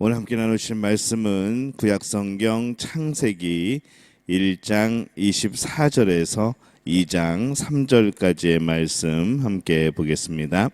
오늘 함께 나누실 말씀은 구약성경 창세기 1장 24절에서 2장 3절까지의 말씀 함께 보겠습니다.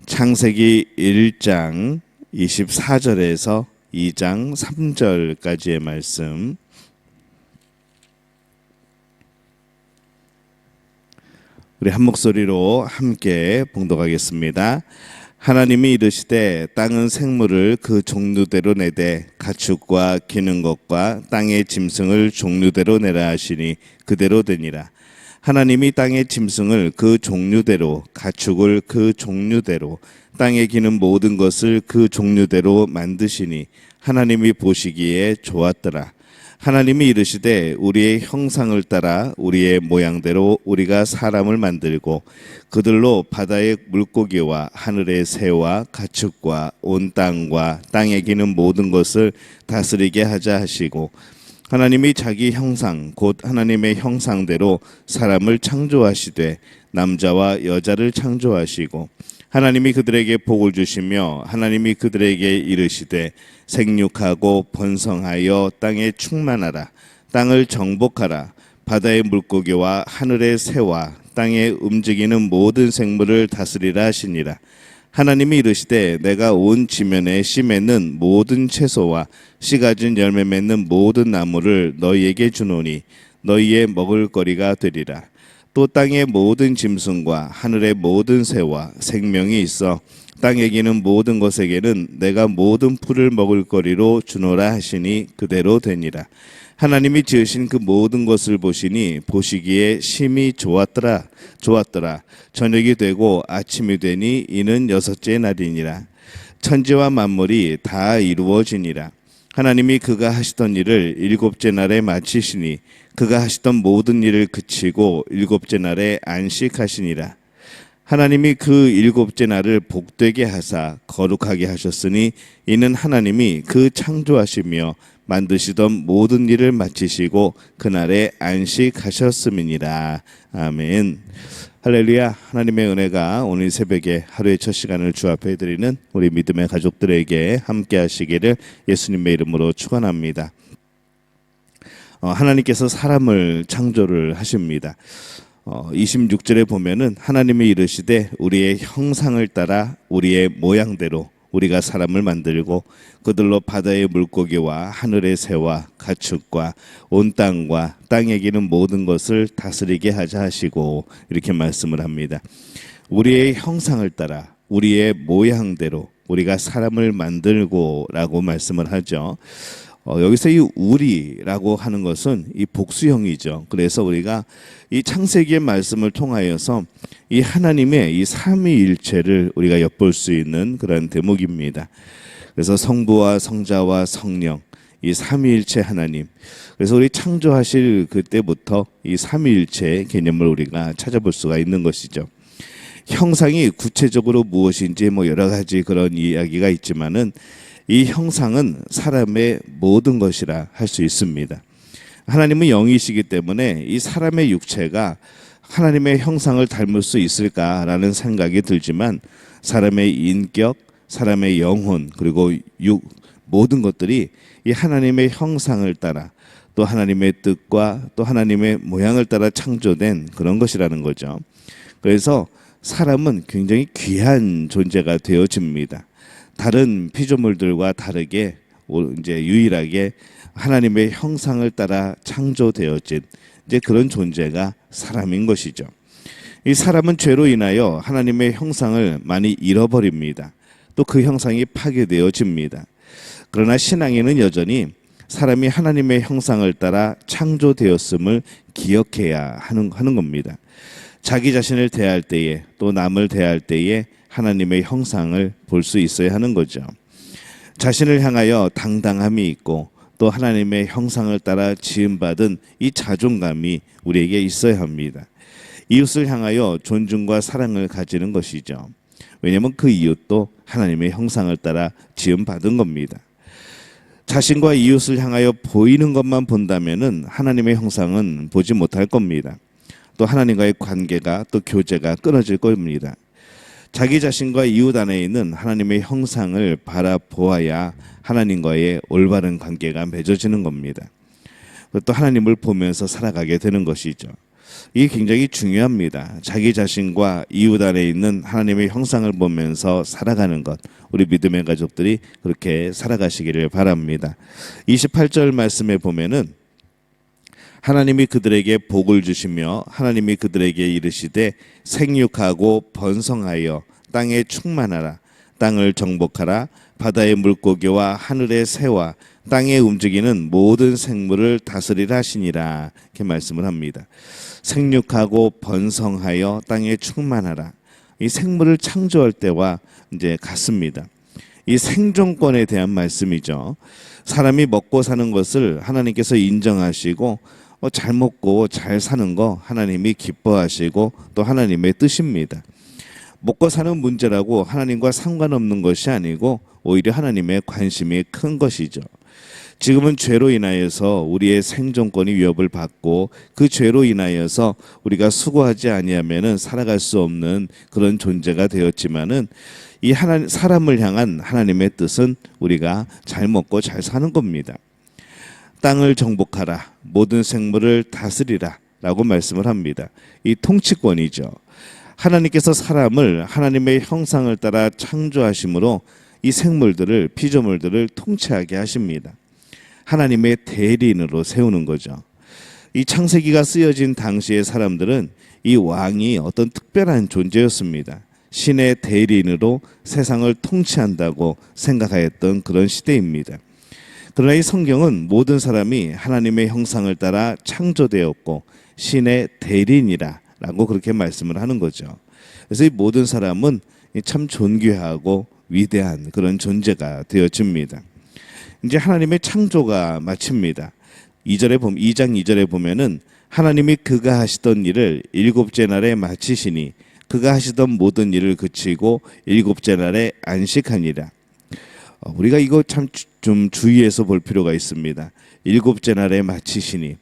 창세기 1장 24절에서 2장 3절까지의 말씀, 우리 한 목소리로 함께 봉독하겠습니다. 하나님이 이르시되 땅은 생물을 그 종류대로 내되 가축과 기는 것과 땅의 짐승을 종류대로 내라 하시니 그대로 되니라. 하나님이 땅의 짐승을 그 종류대로, 가축을 그 종류대로, 땅에 기는 모든 것을 그 종류대로 만드시니 하나님이 보시기에 좋았더라. 하나님이 이르시되 우리의 형상을 따라 우리의 모양대로 우리가 사람을 만들고 그들로 바다의 물고기와 하늘의 새와 가축과 온 땅과 땅에 기는 모든 것을 다스리게 하자 하시고, 하나님이 자기 형상 곧 하나님의 형상대로 사람을 창조하시되 남자와 여자를 창조하시고, 하나님이 그들에게 복을 주시며 하나님이 그들에게 이르시되 생육하고 번성하여 땅에 충만하라. 땅을 정복하라. 바다의 물고기와 하늘의 새와 땅에 움직이는 모든 생물을 다스리라 하시니라. 하나님이 이르시되 내가 온 지면에 씨 맺는 모든 채소와 씨 가진 열매 맺는 모든 나무를 너희에게 주노니 너희의 먹을 거리가 되리라. 또 땅의 모든 짐승과 하늘의 모든 새와 생명이 있어 땅에 기는 모든 것에게는 내가 모든 풀을 먹을 거리로 주노라 하시니 그대로 되니라. 하나님이 지으신 그 모든 것을 보시니 보시기에 심히 좋았더라. 저녁이 되고 아침이 되니 이는 여섯째 날이니라. 천지와 만물이 다 이루어지니라. 하나님이 그가 하시던 일을 일곱째 날에 마치시니 그가 하시던 모든 일을 그치고 일곱째 날에 안식하시니라. 하나님이 그 일곱째 날을 복되게 하사 거룩하게 하셨으니 이는 하나님이 그 창조하시며 만드시던 모든 일을 마치시고 그날에 안식하셨음이니라. 아멘. 할렐루야. 하나님의 은혜가 오늘 새벽에 하루의 첫 시간을 주 앞에 드리는 우리 믿음의 가족들에게 함께 하시기를 예수님의 이름으로 축원합니다. 하나님께서 사람을 창조를 하십니다. 26절에 보면은 하나님이 이르시되 우리의 형상을 따라 우리의 모양대로 우리가 사람을 만들고 그들로 바다의 물고기와 하늘의 새와 가축과 온 땅과 땅에 기는 모든 것을 다스리게 하자 하시고 이렇게 말씀을 합니다. 우리의 형상을 따라 우리의 모양대로 우리가 사람을 만들고 라고 말씀을 하죠. 여기서 이 우리라고 하는 것은 이 복수형이죠. 그래서 우리가 이 창세기의 말씀을 통하여서 이 하나님의 이 삼위일체를 우리가 엿볼 수 있는 그런 대목입니다. 그래서 성부와 성자와 성령, 이 삼위일체 하나님. 그래서 우리 창조하실 그때부터 이 삼위일체의 개념을 우리가 찾아볼 수가 있는 것이죠. 형상이 구체적으로 무엇인지 여러 가지 그런 이야기가 있지만은 이 형상은 사람의 모든 것이라 할 수 있습니다. 하나님은 영이시기 때문에 이 사람의 육체가 하나님의 형상을 닮을 수 있을까라는 생각이 들지만 사람의 인격, 사람의 영혼 그리고 모든 것들이 이 하나님의 형상을 따라 또 하나님의 뜻과 또 하나님의 모양을 따라 창조된 그런 것이라는 거죠. 그래서 사람은 굉장히 귀한 존재가 되어집니다. 다른 피조물들과 다르게 이제 유일하게 하나님의 형상을 따라 창조되어진 이제 그런 존재가 사람인 것이죠. 이 사람은 죄로 인하여 하나님의 형상을 많이 잃어버립니다. 또 그 형상이 파괴되어집니다. 그러나 신앙에는 여전히 사람이 하나님의 형상을 따라 창조되었음을 기억해야 하는 겁니다. 자기 자신을 대할 때에 또 남을 대할 때에 하나님의 형상을 볼 수 있어야 하는 거죠. 자신을 향하여 당당함이 있고 또 하나님의 형상을 따라 지음받은 이 자존감이 우리에게 있어야 합니다. 이웃을 향하여 존중과 사랑을 가지는 것이죠. 왜냐하면 그 이웃도 하나님의 형상을 따라 지음받은 겁니다. 자신과 이웃을 향하여 보이는 것만 본다면은 하나님의 형상은 보지 못할 겁니다. 또 하나님과의 관계가 또 교제가 끊어질 겁니다. 자기 자신과 이웃 안에 있는 하나님의 형상을 바라보아야 하나님과의 올바른 관계가 맺어지는 겁니다. 또 하나님을 보면서 살아가게 되는 것이죠. 이게 굉장히 중요합니다. 자기 자신과 이웃 안에 있는 하나님의 형상을 보면서 살아가는 것, 우리 믿음의 가족들이 그렇게 살아가시기를 바랍니다. 28절 말씀에 보면은 하나님이 그들에게 복을 주시며 하나님이 그들에게 이르시되 생육하고 번성하여 땅에 충만하라. 땅을 정복하라. 바다의 물고기와 하늘의 새와 땅에 움직이는 모든 생물을 다스리라 하시니라. 이렇게 말씀을 합니다. 생육하고 번성하여 땅에 충만하라. 이 생물을 창조할 때와 이제 같습니다. 이 생존권에 대한 말씀이죠. 사람이 먹고 사는 것을 하나님께서 인정하시고 잘 먹고 잘 사는 거 하나님이 기뻐하시고 또 하나님의 뜻입니다. 먹고 사는 문제라고 하나님과 상관없는 것이 아니고 오히려 하나님의 관심이 큰 것이죠. 지금은 죄로 인하여서 우리의 생존권이 위협을 받고 그 죄로 인하여서 우리가 수고하지 아니하면은 살아갈 수 없는 그런 존재가 되었지만은 이 사람을 향한 하나님의 뜻은 우리가 잘 먹고 잘 사는 겁니다. 땅을 정복하라. 모든 생물을 다스리라. 라고 말씀을 합니다. 이 통치권이죠. 하나님께서 사람을 하나님의 형상을 따라 창조하심으로 이 생물들을, 피조물들을 통치하게 하십니다. 하나님의 대리인으로 세우는 거죠. 이 창세기가 쓰여진 당시의 사람들은 이 왕이 어떤 특별한 존재였습니다. 신의 대리인으로 세상을 통치한다고 생각하였던 그런 시대입니다. 그러나 이 성경은 모든 사람이 하나님의 형상을 따라 창조되었고 신의 대리인이라 라고 그렇게 말씀을 하는 거죠. 그래서 이 모든 사람은 참 존귀하고 위대한 그런 존재가 되어집니다. 이제 하나님의 창조가 마칩니다. 2장 2절에 보면은 하나님이 그가 하시던 일을 일곱째 날에 마치시니 그가 하시던 모든 일을 그치고 일곱째 날에 안식하니라. 우리가 이거 참 좀 주의해서 볼 필요가 있습니다. 일곱째 날에 마치시니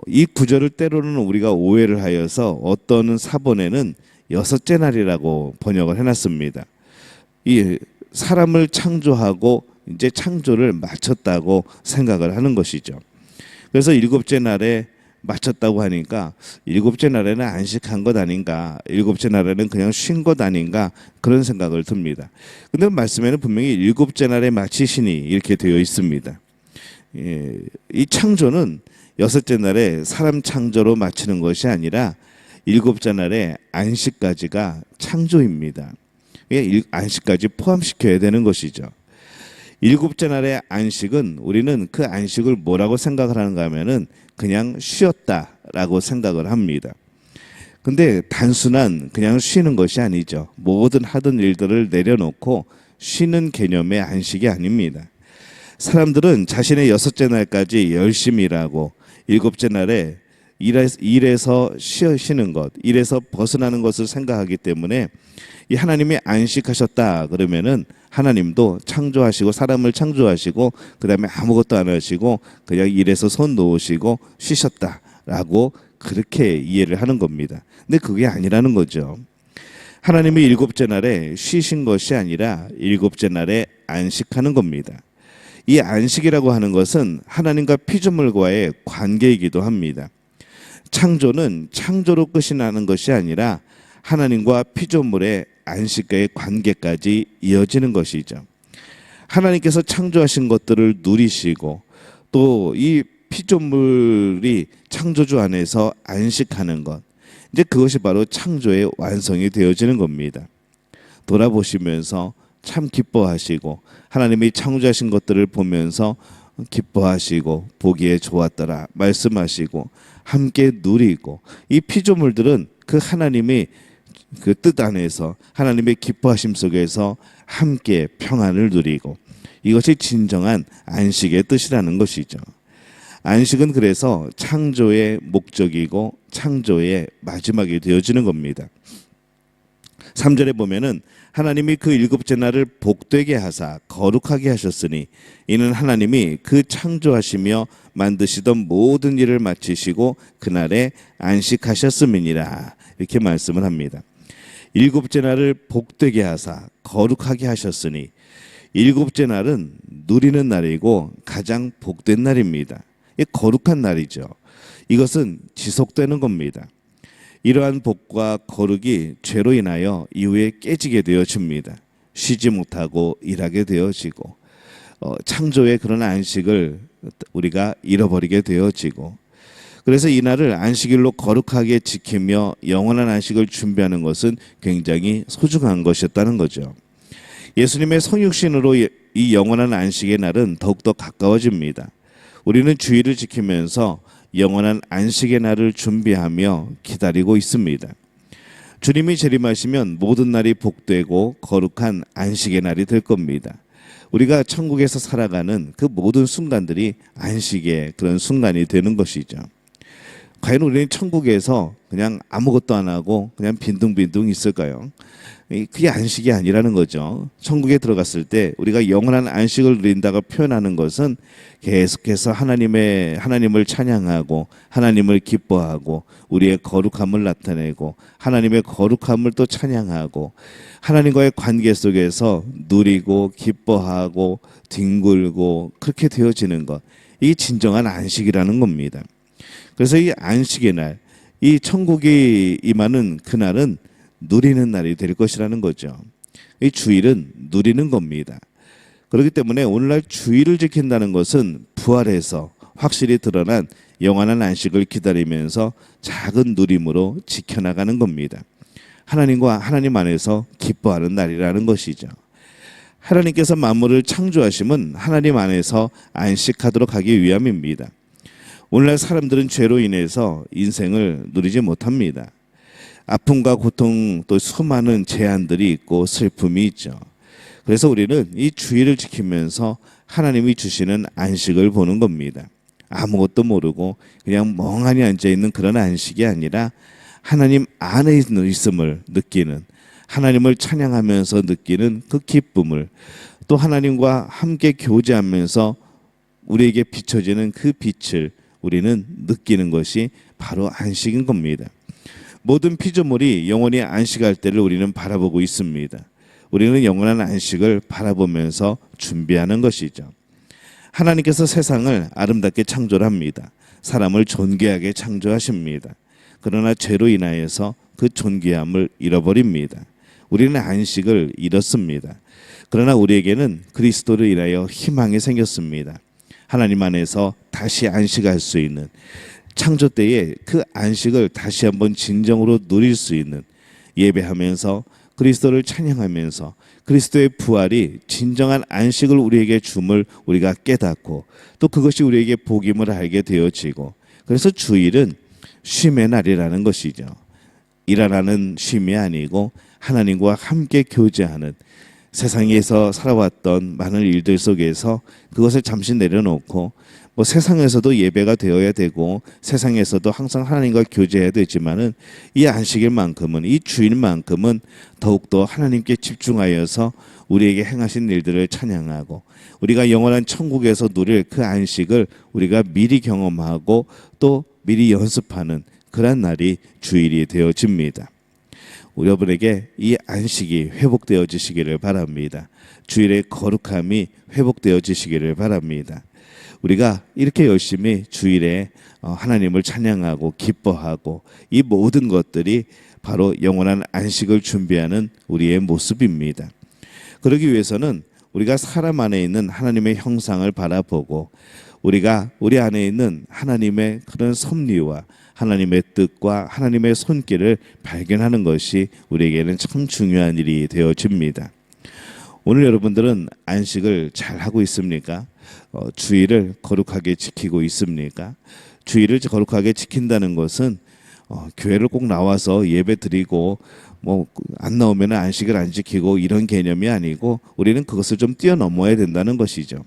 이 구절을 때로는 우리가 오해를 하여서 어떤 사본에는 여섯째 날이라고 번역을 해놨습니다. 이 사람을 창조하고 이제 창조를 마쳤다고 생각을 하는 것이죠. 그래서 일곱째 날에 마쳤다고 하니까 일곱째 날에는 안식한 것 아닌가, 일곱째 날에는 그냥 쉰 것 아닌가 그런 생각을 듭니다. 근데 말씀에는 분명히 일곱째 날에 마치시니 이렇게 되어 있습니다. 이 창조는 여섯째 날에 사람 창조로 마치는 것이 아니라 일곱째 날에 안식까지가 창조입니다. 안식까지 포함시켜야 되는 것이죠. 일곱째 날의 안식은 우리는 그 안식을 뭐라고 생각을 하는가 하면은 그냥 쉬었다라고 생각을 합니다. 근데 단순한 그냥 쉬는 것이 아니죠. 모든 하던 일들을 내려놓고 쉬는 개념의 안식이 아닙니다. 사람들은 자신의 여섯째 날까지 열심히 일하고 일곱째 날에 일에서 쉬는 것, 일에서 벗어나는 것을 생각하기 때문에 이 하나님이 안식하셨다 그러면은 하나님도 창조하시고 사람을 창조하시고 그 다음에 아무것도 안 하시고 그냥 일에서 손 놓으시고 쉬셨다라고 그렇게 이해를 하는 겁니다. 근데 그게 아니라는 거죠. 하나님이 일곱째 날에 쉬신 것이 아니라 일곱째 날에 안식하는 겁니다. 이 안식이라고 하는 것은 하나님과 피조물과의 관계이기도 합니다. 창조는 창조로 끝이 나는 것이 아니라 하나님과 피조물의 안식과의 관계까지 이어지는 것이죠. 하나님께서 창조하신 것들을 누리시고 또 이 피조물이 창조주 안에서 안식하는 것, 이제 그것이 바로 창조의 완성이 되어지는 겁니다. 돌아보시면서 참 기뻐하시고 하나님이 창조하신 것들을 보면서 기뻐하시고 보기에 좋았더라 말씀하시고 함께 누리고, 이 피조물들은 그 하나님이 그 뜻 안에서 하나님의 기뻐하심 속에서 함께 평안을 누리고, 이것이 진정한 안식의 뜻이라는 것이죠. 안식은 그래서 창조의 목적이고 창조의 마지막이 되어지는 겁니다. 3절에 보면은 하나님이 그 일곱째 날을 복되게 하사 거룩하게 하셨으니 이는 하나님이 그 창조하시며 만드시던 모든 일을 마치시고 그날에 안식하셨음이니라, 이렇게 말씀을 합니다. 일곱째 날을 복되게 하사 거룩하게 하셨으니 일곱째 날은 누리는 날이고 가장 복된 날입니다. 이 거룩한 날이죠. 이것은 지속되는 겁니다. 이러한 복과 거룩이 죄로 인하여 이후에 깨지게 되어집니다. 쉬지 못하고 일하게 되어지고 창조의 그런 안식을 우리가 잃어버리게 되어지고, 그래서 이 날을 안식일로 거룩하게 지키며 영원한 안식을 준비하는 것은 굉장히 소중한 것이었다는 거죠. 예수님의 성육신으로 이 영원한 안식의 날은 더욱더 가까워집니다. 우리는 주일을 지키면서 영원한 안식의 날을 준비하며 기다리고 있습니다. 주님이 재림하시면 모든 날이 복되고 거룩한 안식의 날이 될 겁니다. 우리가 천국에서 살아가는 그 모든 순간들이 안식의 그런 순간이 되는 것이죠. 과연 우리는 천국에서 그냥 아무것도 안 하고 그냥 빈둥빈둥 있을까요? 그게 안식이 아니라는 거죠. 천국에 들어갔을 때 우리가 영원한 안식을 누린다고 표현하는 것은 계속해서 하나님을 찬양하고 하나님을 기뻐하고 우리의 거룩함을 나타내고 하나님의 거룩함을 또 찬양하고 하나님과의 관계 속에서 누리고 기뻐하고 뒹굴고 그렇게 되어지는 것, 이게 진정한 안식이라는 겁니다. 그래서 이 안식의 날, 이 천국이 임하는 그날은 누리는 날이 될 것이라는 거죠. 이 주일은 누리는 겁니다. 그렇기 때문에 오늘날 주일을 지킨다는 것은 부활해서 확실히 드러난 영원한 안식을 기다리면서 작은 누림으로 지켜나가는 겁니다. 하나님과 하나님 안에서 기뻐하는 날이라는 것이죠. 하나님께서 만물을 창조하심은 하나님 안에서 안식하도록 하기 위함입니다. 오늘날 사람들은 죄로 인해서 인생을 누리지 못합니다. 아픔과 고통, 또 수많은 제한들이 있고 슬픔이 있죠. 그래서 우리는 이 주일을 지키면서 하나님이 주시는 안식을 보는 겁니다. 아무것도 모르고 그냥 멍하니 앉아있는 그런 안식이 아니라 하나님 안에 있음을 느끼는, 하나님을 찬양하면서 느끼는 그 기쁨을, 또 하나님과 함께 교제하면서 우리에게 비춰지는 그 빛을 우리는 느끼는 것이 바로 안식인 겁니다. 모든 피조물이 영원히 안식할 때를 우리는 바라보고 있습니다. 우리는 영원한 안식을 바라보면서 준비하는 것이죠. 하나님께서 세상을 아름답게 창조합니다. 사람을 존귀하게 창조하십니다. 그러나 죄로 인하여서 그 존귀함을 잃어버립니다. 우리는 안식을 잃었습니다. 그러나 우리에게는 그리스도를 인하여 희망이 생겼습니다. 하나님 안에서 다시 안식할 수 있는, 창조 때에 그 안식을 다시 한번 진정으로 누릴 수 있는, 예배하면서 그리스도를 찬양하면서 그리스도의 부활이 진정한 안식을 우리에게 줌을 우리가 깨닫고 또 그것이 우리에게 복임을 알게 되어지고, 그래서 주일은 쉼의 날이라는 것이죠. 일하라는 쉼이 아니고 하나님과 함께 교제하는, 세상에서 살아왔던 많은 일들 속에서 그것을 잠시 내려놓고 세상에서도 예배가 되어야 되고 세상에서도 항상 하나님과 교제해야 되지만은 이 안식일만큼은, 이 주일만큼은 더욱더 하나님께 집중하여서 우리에게 행하신 일들을 찬양하고 우리가 영원한 천국에서 누릴 그 안식을 우리가 미리 경험하고 또 미리 연습하는 그런 날이 주일이 되어집니다. 여러분에게 이 안식이 회복되어지시기를 바랍니다. 주일의 거룩함이 회복되어지시기를 바랍니다. 우리가 이렇게 열심히 주일에 하나님을 찬양하고 기뻐하고 이 모든 것들이 바로 영원한 안식을 준비하는 우리의 모습입니다. 그러기 위해서는 우리가 사람 안에 있는 하나님의 형상을 바라보고 우리가 우리 안에 있는 하나님의 그런 섭리와 하나님의 뜻과 하나님의 손길을 발견하는 것이 우리에게는 참 중요한 일이 되어집니다. 오늘 여러분들은 안식을 잘 하고 있습니까? 주일을 거룩하게 지키고 있습니까? 주일을 거룩하게 지킨다는 것은 교회를 꼭 나와서 예배 드리고 안 나오면 안식을 안 지키고 이런 개념이 아니고 우리는 그것을 좀 뛰어넘어야 된다는 것이죠.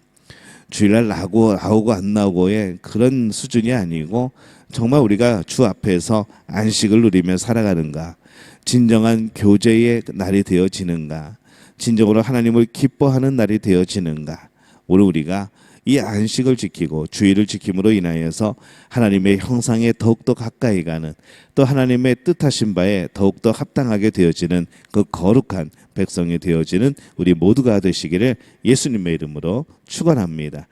주일날 나오고 안 나오고의 그런 수준이 아니고 정말 우리가 주 앞에서 안식을 누리며 살아가는가, 진정한 교제의 날이 되어지는가, 진정으로 하나님을 기뻐하는 날이 되어지는가, 오늘 우리가 이 안식을 지키고 주의를 지킴으로 인하여서 하나님의 형상에 더욱더 가까이 가는, 또 하나님의 뜻하신 바에 더욱더 합당하게 되어지는 그 거룩한 백성이 되어지는 우리 모두가 되시기를 예수님의 이름으로 축원합니다.